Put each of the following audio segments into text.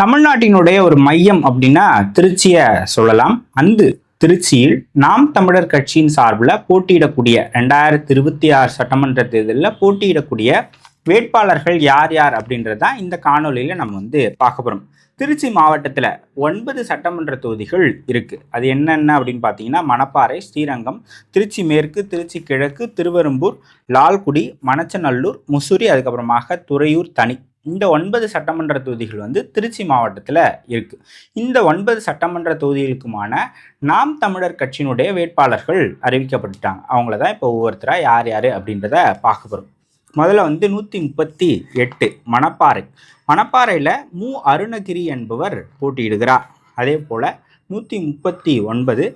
தமிழ்நாட்டினுடைய ஒரு மையம் அப்படின்னா திருச்சியை சொல்லலாம். அந்த திருச்சியில் நாம் தமிழர் கட்சியின் சார்பில் போட்டியிடக்கூடிய 2026 சட்டமன்ற தேர்தலில் போட்டியிடக்கூடிய வேட்பாளர்கள் யார் யார் அப்படின்றதான் இந்த காணொலியில் நம்ம பார்க்க போகிறோம். திருச்சி மாவட்டத்தில் 9 சட்டமன்ற தொகுதிகள் இருக்குது. அது என்னென்ன அப்படின்னு பார்த்தீங்கன்னா, மணப்பாறை, ஸ்ரீரங்கம், திருச்சி மேற்கு, திருச்சி கிழக்கு, திருவெரும்பூர், லால்குடி, மணச்சநல்லூர், முசிறி, அதுக்கப்புறமாக துறையூர், தனி. இந்த 9 சட்டமன்ற தொகுதிகள் திருச்சி மாவட்டத்தில் இருக்குது. இந்த 9 சட்டமன்ற தொகுதிகளுக்குமான நாம் தமிழர் கட்சியினுடைய வேட்பாளர்கள் அறிவிக்கப்பட்டுட்டாங்க. அவங்கள தான் இப்போ ஒவ்வொருத்தராக யார் யார் அப்படின்றத பார்க்க போகிறோம். முதல்ல 138 மணப்பாறையில் மு அருணகிரி என்பவர் போட்டியிடுகிறார். அதே போல் 139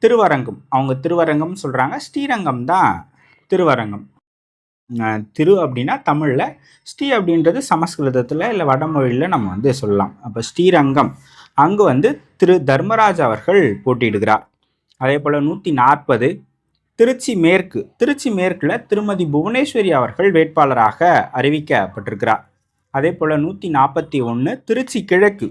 திருவரங்கம், அவங்க திருவரங்கம் சொல்கிறாங்க, ஸ்ரீரங்கம் தான் திருவரங்கம். திரு அப்படின்னா தமிழில், ஸ்ரீ அப்படின்றது சமஸ்கிருதத்தில் இல்லை வடமொழியில் நம்ம சொல்லலாம். அப்போ ஸ்ரீரங்கம் அங்கு திரு தர்மராஜ் அவர்கள் போட்டியிடுகிறார். அதே போல் 140 திருச்சி மேற்கில் திருமதி புவனேஸ்வரி அவர்கள் வேட்பாளராக அறிவிக்கப்பட்டிருக்கிறார். அதே போல் 141 திருச்சி கிழக்கு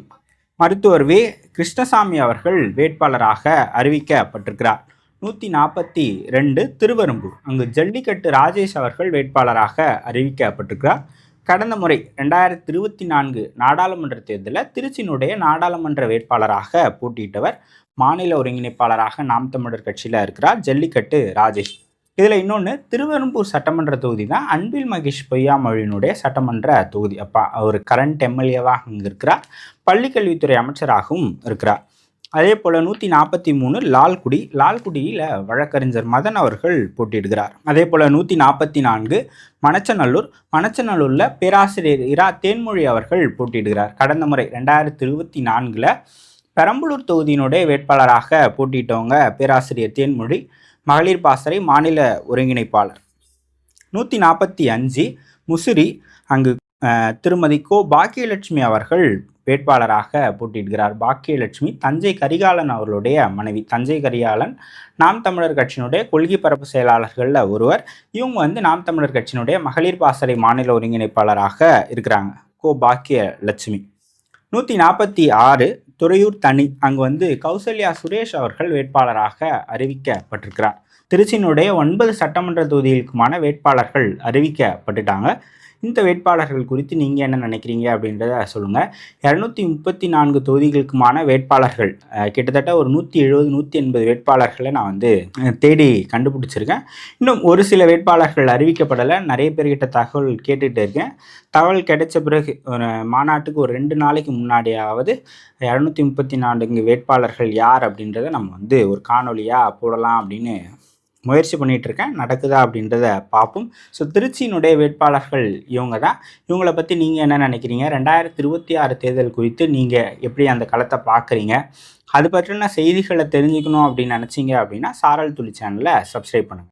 மருத்துவர் வே கிருஷ்ணசாமி அவர்கள் வேட்பாளராக அறிவிக்கப்பட்டிருக்கிறார். 142 திருவெரும்பூர், அங்கு ஜல்லிக்கட்டு ராஜேஷ் அவர்கள் வேட்பாளராக அறிவிக்கப்பட்டிருக்கிறார். கடந்த முறை 2024 நாடாளுமன்ற தேர்தலில் திருச்சியினுடைய நாடாளுமன்ற வேட்பாளராக போட்டியிட்டவர், மாநில ஒருங்கிணைப்பாளராக நாம் தமிழர் கட்சியில் இருக்கிறார் ஜல்லிக்கட்டு ராஜேஷ். இதில் இன்னொன்று, திருவெரும்பூர் சட்டமன்ற தொகுதி தான் அன்பில் மகேஷ் பொய்யாமொழியினுடைய சட்டமன்ற தொகுதி. அப்போ அவர் கரண்ட் எம்எல்ஏவாக அங்கே இருக்கிறார், பள்ளிக்கல்வித்துறை அமைச்சராகவும் இருக்கிறார். அதே போல் 143 லால்குடியில் வழக்கறிஞர் மதன் அவர்கள் போட்டியிடுகிறார். அதே போல் 144 மணச்சநல்லூரில் பேராசிரியர் இரா தேன்மொழி அவர்கள் போட்டியிடுகிறார். கடந்த முறை 2024 பெரம்பலூர் தொகுதியினுடைய வேட்பாளராக போட்டியிட்டவங்க பேராசிரியர் தேன்மொழி, மகளிர் பாசறை மாநில ஒருங்கிணைப்பாளர். 145 முசிறி, அங்கு திருமதி கோ பாக்கியலட்சுமி அவர்கள் வேட்பாளராக போட்டியிடுகிறார். பாக்கியலட்சுமி தஞ்சை கரிகாலன் அவர்களுடைய மனைவி. தஞ்சை கரிகாலன் நாம் தமிழர் கட்சியினுடைய கொள்கை பரப்பு செயலாளர்களில் ஒருவர். இவங்க நாம் தமிழர் கட்சியினுடைய மகளிர் பாசறை மாநில ஒருங்கிணைப்பாளராக இருக்கிறாங்க, கோ பாக்கியலட்சுமி. 146 துறையூர் தனி, அங்கு கௌசல்யா சுரேஷ் அவர்கள் வேட்பாளராக அறிவிக்கப்பட்டிருக்கிறார். திருச்சியினுடைய 9 சட்டமன்ற தொகுதிகளுக்குமான வேட்பாளர்கள் அறிவிக்கப்பட்டுட்டாங்க. இந்த வேட்பாளர்கள் குறித்து நீங்கள் என்ன நினைக்கிறீங்க அப்படின்றத சொல்லுங்கள். 234 தொகுதிகளுக்குமான வேட்பாளர்கள், கிட்டத்தட்ட ஒரு 170-180 வேட்பாளர்களை நான் தேடி கண்டுபிடிச்சிருக்கேன். இன்னும் ஒரு சில வேட்பாளர்கள் அறிவிக்கப்படலை. நிறைய பேர்கிட்ட தகவல் கேட்டுகிட்டு இருக்கேன். தகவல் கிடைச்ச பிறகு ஒரு மாநாட்டுக்கு ஒரு 2 நாளைக்கு முன்னாடியாவது 234 வேட்பாளர்கள் யார் அப்படின்றத நம்ம ஒரு காணொலியாக போடலாம் அப்படின்னு முயற்சி பண்ணிகிட்ருக்கேன். நடக்குதா அப்படின்றத பார்ப்போம். ஸோ திருச்சியினுடைய வேட்பாளர்கள் இவங்க தான். இவங்களை பற்றி நீங்கள் என்ன நினைக்கிறீங்க? 2026 தேர்தல் குறித்து நீங்கள் எப்படி அந்த களத்தை பார்க்குறீங்க? அது பற்றின செய்திகளை தெரிஞ்சுக்கணும் அப்படின்னு நினச்சிங்க அப்படின்னா சாரல் துளி சேனலை சப்ஸ்கிரைப் பண்ணுங்கள்.